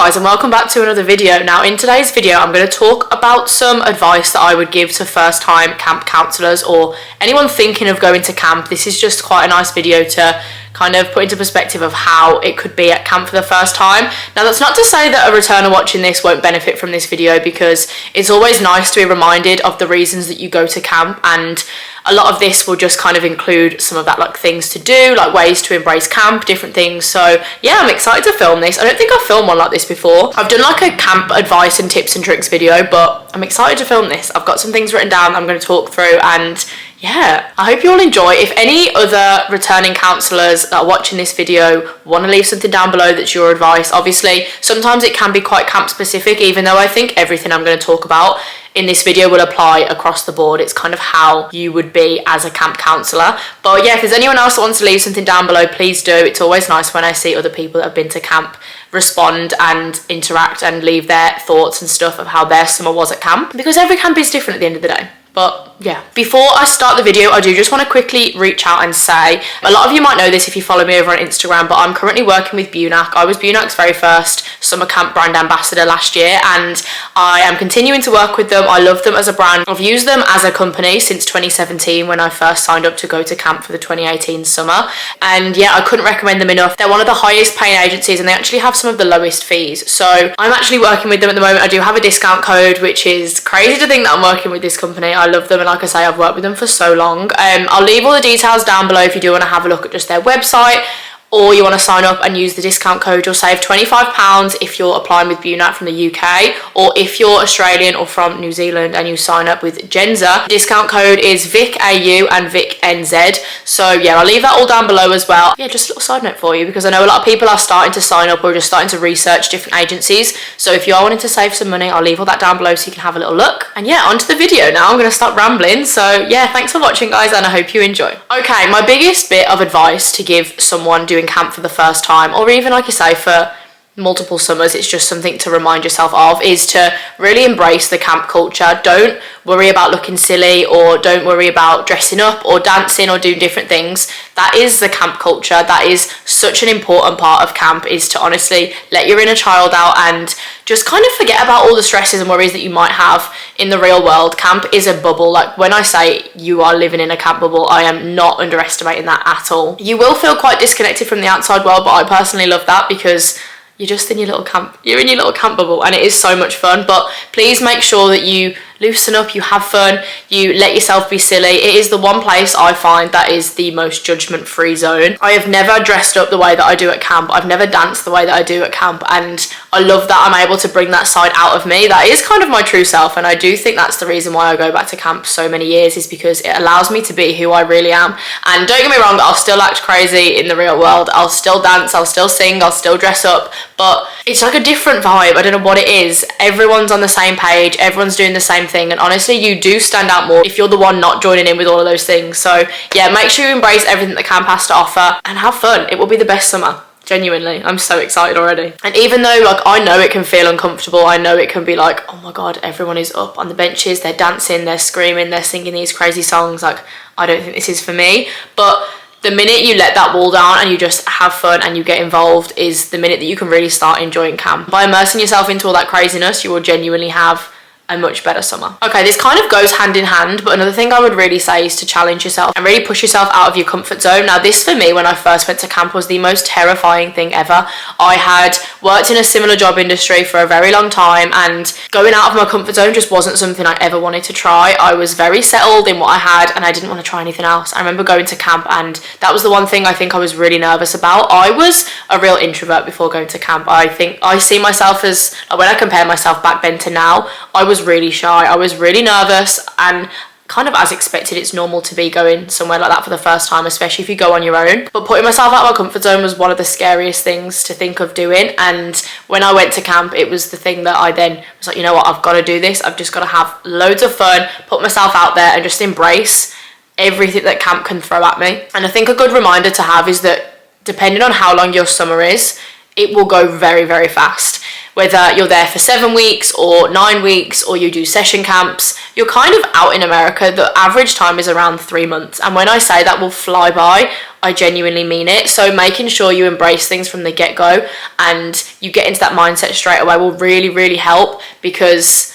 guys, and welcome back to another video. Now in today's video I'm going to talk about some advice that I would give to first time camp counsellors or anyone thinking of going to camp. This is just quite a nice video to kind of put into perspective of how it could be at camp for the first time. Now that's not to say that a returner watching this won't benefit from this video, because it's always nice to be reminded of the reasons that you go to camp, and a lot of this will just kind of include some of that, like things to do, like ways to embrace camp, different things. So yeah, I'm excited to film this. I don't think I've filmed one like this before. I've done like a camp advice and tips and tricks video, but I'm excited to film this. I've got some things written down that I'm going to talk through, and yeah, I hope you all enjoy. If any other returning counsellors that are watching this video want to leave something down below that's your advice, obviously sometimes it can be quite camp specific, even though I think everything I'm going to talk about in this video will apply across the board. It's kind of how you would be as a camp counsellor. But yeah, if there's anyone else that wants to leave something down below, please do. It's always nice when I see other people that have been to camp respond and interact and leave their thoughts and stuff of how their summer was at camp, because every camp is different at the end of the day. But yeah, before I start the video, I do just want to quickly reach out and say, a lot of you might know this if you follow me over on Instagram, but I'm currently working with VICAU. I was VICAU's very first summer camp brand ambassador last year, and I am continuing to work with them. I love them as a brand. I've used them as a company since 2017 when I first signed up to go to camp for the 2018 summer. And yeah, I couldn't recommend them enough. They're one of the highest paying agencies, and they actually have some of the lowest fees. So I'm actually working with them at the moment. I do have a discount code, which is crazy to think that I'm working with this company. I love them, and like I say, I've worked with them for so long. I'll leave all the details down below if you do want to have a look at just their website, or you want to sign up and use the discount code. You'll save £25 if you're applying with VICAU from the UK, or if you're Australian or from New Zealand and you sign up with VICNZ. Discount code is VICAU and VICNZ. So yeah, I'll leave that all down below as well. Yeah, just a little side note for you, because I know a lot of people are starting to sign up or just starting to research different agencies. So if you are wanting to save some money, I'll leave all that down below so you can have a little look. And yeah, onto the video now. I'm going to stop rambling. So yeah, thanks for watching, guys, and I hope you enjoy. Okay, my biggest bit of advice to give someone doing camp for the first time, or even like you say for multiple summers, it's just something to remind yourself of, is to really embrace the camp culture. Don't worry about looking silly, or don't worry about dressing up or dancing or doing different things. That is the camp culture. That is such an important part of camp, is to honestly let your inner child out and just kind of forget about all the stresses and worries that you might have in the real world. Camp is a bubble. Like when I say you are living in a camp bubble, I am not underestimating that at all. You will feel quite disconnected from the outside world, but I personally love that, because you're just in your little camp. You're in your little camp bubble, and it is so much fun. But please make sure that you loosen up, you have fun, you let yourself be silly. It is the one place I find that is the most judgment-free zone. I have never dressed up the way that I do at camp. I've never danced the way that I do at camp, and I love that I'm able to bring that side out of me. That is kind of my true self, and I do think that's the reason why I go back to camp so many years, is because it allows me to be who I really am. And don't get me wrong, I'll still act crazy in the real world. I'll still dance, I'll still sing, I'll still dress up, but it's like a different vibe. I don't know what it is. Everyone's on the same page, everyone's doing the same thing, and honestly you do stand out more if you're the one not joining in with all of those things. So yeah, make sure you embrace everything that camp has to offer and have fun. It will be the best summer. Genuinely, I'm so excited already. And even though like I know it can feel uncomfortable, I know it can be like, oh my god, everyone is up on the benches, they're dancing, they're screaming, they're singing these crazy songs, like I don't think this is for me. But the minute you let that wall down and you just have fun and you get involved is the minute that you can really start enjoying camp. By immersing yourself into all that craziness, you will genuinely have a much better summer. Okay, this kind of goes hand in hand, but another thing I would really say is to challenge yourself and really push yourself out of your comfort zone. Now this for me, when I first went to camp, was the most terrifying thing ever. I had worked in a similar job industry for a very long time, and going out of my comfort zone just wasn't something I ever wanted to try. I was very settled in what I had, and I didn't want to try anything else. I remember going to camp, and that was the one thing I think I was really nervous about. I was a real introvert before going to camp. I think I see myself as, when I compare myself back then to now, I was really shy, I was really nervous, and kind of as expected, it's normal to be going somewhere like that for the first time, especially if you go on your own. But putting myself out of my comfort zone was one of the scariest things to think of doing, and when I went to camp, it was the thing that I then was like, you know what, I've got to do this. I've just got to have loads of fun, put myself out there and just embrace everything that camp can throw at me. And I think a good reminder to have is that depending on how long your summer is, it will go very, very fast. whether you're there for 7 weeks or 9 weeks or you do session camps, you're kind of out in America. The average time is around 3 months. And when I say that will fly by, I genuinely mean it. So making sure you embrace things from the get-go and you get into that mindset straight away will really, really help, because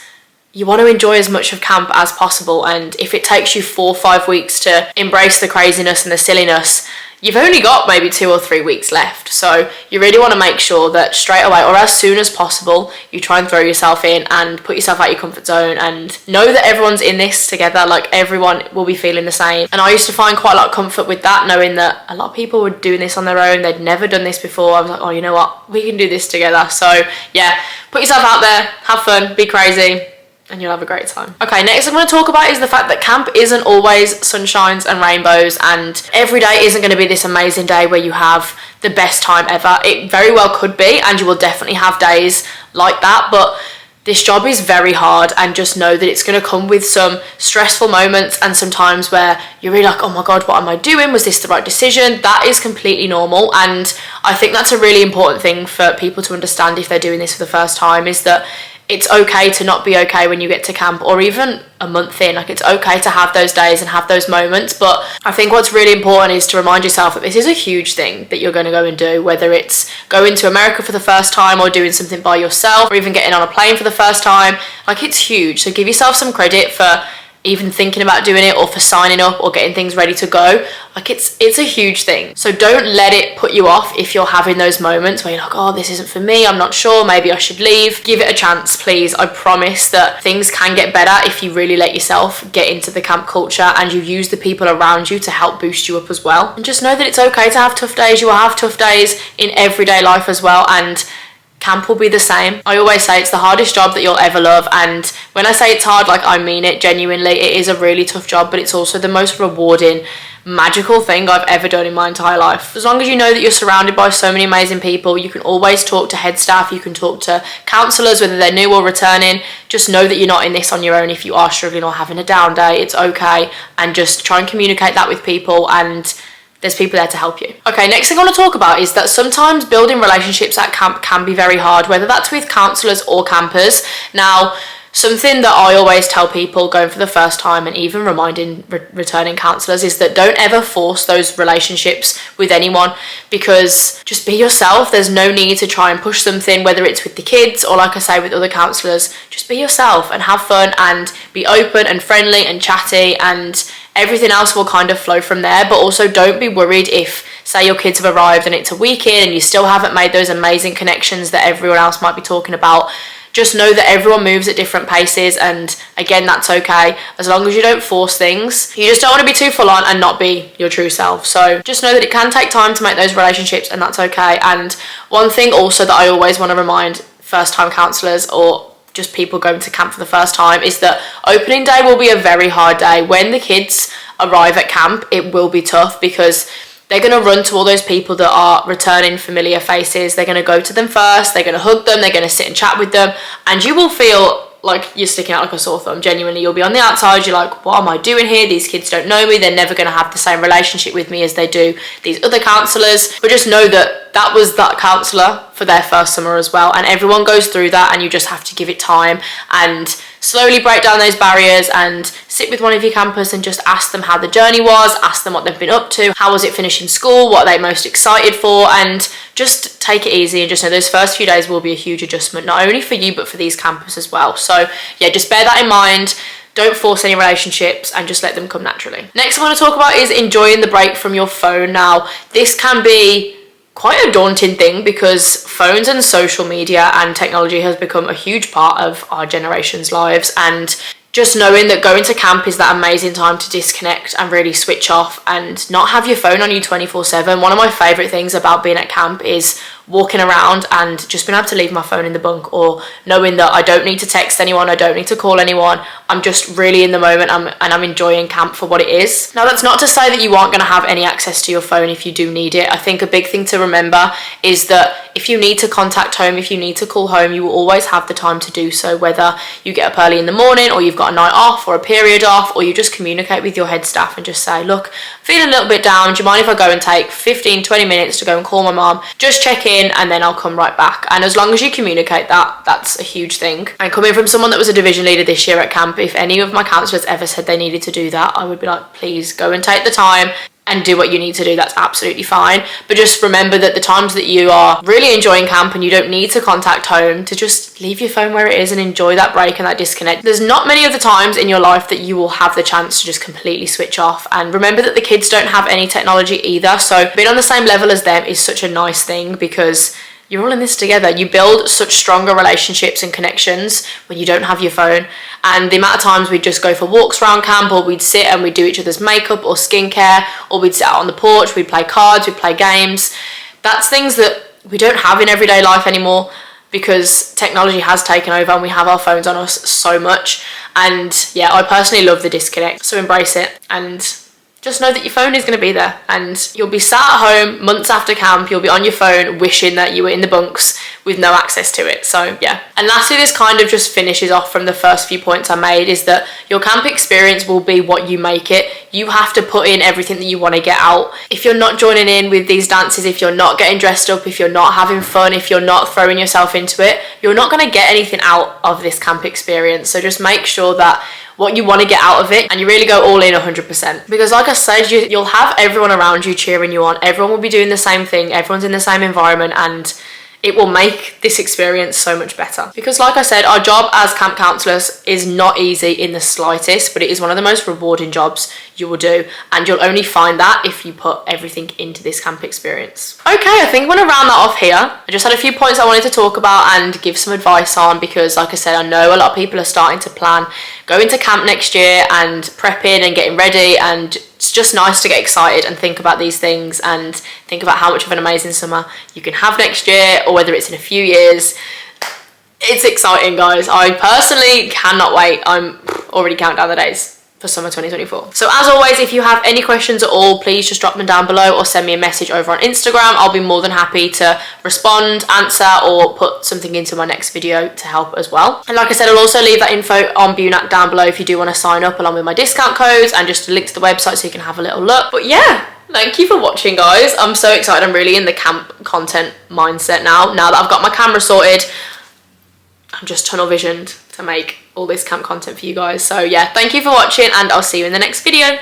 you want to enjoy as much of camp as possible. And if it takes you 4 or 5 weeks to embrace the craziness and the silliness, you've only got maybe 2 or 3 weeks left. So you really want to make sure that straight away or as soon as possible, you try and throw yourself in and put yourself out your comfort zone and know that everyone's in this together. Like, everyone will be feeling the same. And I used to find quite a lot of comfort with that, knowing that a lot of people were doing this on their own. They'd never done this before. I was like, oh, you know what? We can do this together. So yeah, put yourself out there, have fun, be crazy, and you'll have a great time. Okay, next I'm going to talk about is the fact that camp isn't always sunshines and rainbows, and every day isn't going to be this amazing day where you have the best time ever. It very well could be, and you will definitely have days like that, but this job is very hard, and just know that it's going to come with some stressful moments and some times where you're really like, oh my God, what am I doing? Was this the right decision? That is completely normal, and I think that's a really important thing for people to understand if they're doing this for the first time, is that it's okay to not be okay when you get to camp, or even a month in. Like, it's okay to have those days and have those moments. But I think what's really important is to remind yourself that this is a huge thing that you're going to go and do, whether it's going to America for the first time or doing something by yourself or even getting on a plane for the first time. Like, it's huge. So give yourself some credit for even thinking about doing it, or for signing up or getting things ready to go. Like, it's a huge thing. So don't let it put you off if you're having those moments where you're like, oh, this isn't for me, I'm not sure, maybe I should leave. Give it a chance, please. I promise that things can get better if you really let yourself get into the camp culture and you use the people around you to help boost you up as well. And just know that it's okay to have tough days. You will have tough days in everyday life as well, and camp will be the same. I always say it's the hardest job that you'll ever love, and when I say it's hard, like, I mean it genuinely. It is a really tough job, but it's also the most rewarding, magical thing I've ever done in my entire life. As long as you know that you're surrounded by so many amazing people, you can always talk to head staff, you can talk to counsellors, whether they're new or returning. Just know that you're not in this on your own. If you are struggling or having a down day, it's okay, and just try and communicate that with people, and there's people there to help you. Okay, next thing I want to talk about is that sometimes building relationships at camp can be very hard, whether that's with counsellors or campers. Now, something that I always tell people going for the first time, and even reminding returning counsellors, is that don't ever force those relationships with anyone, because just be yourself. There's no need to try and push something, whether it's with the kids or, like I say, with other counsellors. Just be yourself and have fun and be open and friendly and chatty, and everything else will kind of flow from there. But also, don't be worried if, say, your kids have arrived and it's a weekend and you still haven't made those amazing connections that everyone else might be talking about. Just know that everyone moves at different paces, and again, that's okay, as long as you don't force things. You just don't want to be too full on and not be your true self. So just know that it can take time to make those relationships, and that's okay. And one thing also that I always want to remind first time counsellors, or just people going to camp for the first time, is that opening day will be a very hard day. When the kids arrive at camp, it will be tough, because they're going to run to all those people that are returning familiar faces. They're going to go to them first, they're going to hug them, they're going to sit and chat with them, and you will feel like you're sticking out like a sore thumb. Genuinely, you'll be on the outside, you're like, what am I doing here? These kids don't know me, they're never going to have the same relationship with me as they do these other counsellors. But just know that that was that counsellor for their first summer as well, and everyone goes through that, and you just have to give it time and slowly break down those barriers and sit with one of your campers and just ask them how the journey was, ask them what they've been up to, how was it finishing school, what are they most excited for, and just take it easy, and just know those first few days will be a huge adjustment, not only for you but for these campers as well. So yeah, just bear that in mind. Don't force any relationships and just let them come naturally. Next I want to talk about is enjoying the break from your phone. Now, this can be quite a daunting thing, because phones and social media and technology has become a huge part of our generation's lives, and just knowing that going to camp is that amazing time to disconnect and really switch off and not have your phone on you 24/7. One of my favourite things about being at camp is walking around and just being able to leave my phone in the bunk, or knowing that I don't need to text anyone, I don't need to call anyone. I'm just really in the moment, and I'm enjoying camp for what it is. Now, that's not to say that you aren't going to have any access to your phone if you do need it. I think a big thing to remember is that if you need to contact home, if you need to call home, you will always have the time to do so, whether you get up early in the morning or you've got a night off or a period off, or you just communicate with your head staff and just say, look, I'm feeling a little bit down, do you mind if I go and take 15-20 minutes to go and call my mom, just check in, and then I'll come right back. And as long as you communicate that, that's a huge thing. And coming from someone that was a division leader this year at camp, if any of my counsellors ever said they needed to do that, I would be like, please go and take the time and do what you need to do. That's absolutely fine. But just remember that the times that you are really enjoying camp and you don't need to contact home, to just leave your phone where it is and enjoy that break and that disconnect. There's not many other times in your life that you will have the chance to just completely switch off. And remember that the kids don't have any technology either, so being on the same level as them is such a nice thing, because you're all in this together. You build such stronger relationships and connections when you don't have your phone. And the amount of times we'd just go for walks around camp, or we'd sit and we'd do each other's makeup or skincare, or we'd sit out on the porch, we'd play cards, we'd play games. That's things that we don't have in everyday life anymore, because technology has taken over and we have our phones on us so much. And yeah, I personally love the disconnect, so embrace it. And just know that your phone is going to be there, and you'll be sat at home months after camp, you'll be on your phone wishing that you were in the bunks with no access to it. So yeah. And lastly, this kind of just finishes off from the first few points I made, is that your camp experience will be what you make it. You have to put in everything that you want to get out. If you're not joining in with these dances, if you're not getting dressed up, if you're not having fun, if you're not throwing yourself into it, you're not going to get anything out of this camp experience. So just make sure that what you want to get out of it, and you really go all in 100%. Because like I said, you'll have everyone around you cheering you on. Everyone will be doing the same thing. Everyone's in the same environment, and it will make this experience so much better. Because like I said, our job as camp counsellors is not easy in the slightest, but it is one of the most rewarding jobs you will do, and you'll only find that if you put everything into this camp experience. Okay, I think I'm going to round that off here. I just had a few points I wanted to talk about and give some advice on, because like I said, I know a lot of people are starting to plan going to camp next year and prepping and getting ready, and it's just nice to get excited and think about these things and think about how much of an amazing summer you can have next year, or whether it's in a few years. It's exciting, guys. I personally cannot wait. I'm already counting down the days for summer 2024. So as always, if you have any questions at all, please just drop them down below or send me a message over on Instagram. I'll be more than happy to respond, answer, or put something into my next video to help as well. And like I said, I'll also leave that info on VICNZ down below if you do want to sign up, along with my discount codes and just a link to the website so you can have a little look. But yeah, thank you for watching, guys. I'm so excited. I'm really in the camp content mindset now that I've got my camera sorted. I'm just tunnel visioned to make all this camp content for you guys. So yeah, thank you for watching, and I'll see you in the next video.